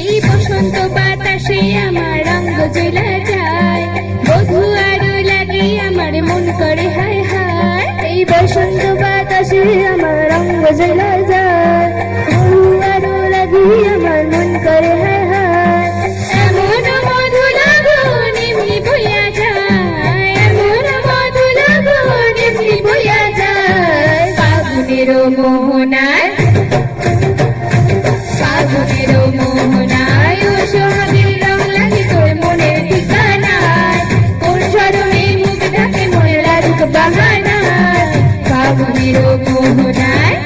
এই বসন্ত বাতাসে আমার রঙ জ্বলা যায়, বধূ আরো লাগে আমার মন করে হায় হায়। এই বসন্ত বাতাসে আমার রঙ জ্বলা যায়, বধূ আরো লাগে আমার মন করে হায় হায়। এমন মধু লাগন এমনি বইয়া যায়, এমন মধু লাগন এমনি বইয়া যায়। ফাগুনের মোহনায়, ফাগুনের মোহনায় ও সোহাগের রং লাগে তোর মনের ঠিকানায়। কোন শরমে মুখ ঢাকে মনে লাজুক বাহানায়। ফাগুনের মোহনায়,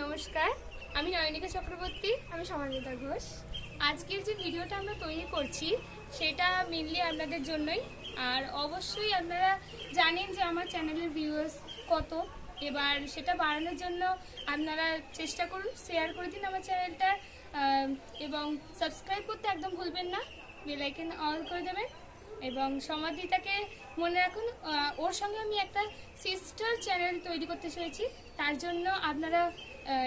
নমস্কার, আমি নয়নিকা চক্রবর্তী, আমি সমাজতা ঘোষ। আজকের যে ভিডিওটা আমরা তৈরি করছি সেটা মেনলি আপনাদের জন্যই। আর অবশ্যই আপনারা জানেন যে আমার চ্যানেলের ভিউয়ার্স কত, এবার সেটা বাড়ানোর জন্য আপনারা চেষ্টা করুন, শেয়ার করে দিন আমার চ্যানেলটা, এবং সাবস্ক্রাইব করতে একদম ভুলবেন না, বেল আইকন অল করে দেবেন। এবং সমাধিতাকে মনে রাখুন, ওর সঙ্গে আমি একটা সিস্টার চ্যানেল তৈরি করতে চাইছি। তার জন্য আপনারা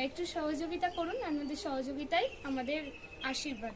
একটু সহযোগিতা করুন, আপনাদের সহযোগিতাই আমাদের আশীর্বাদ।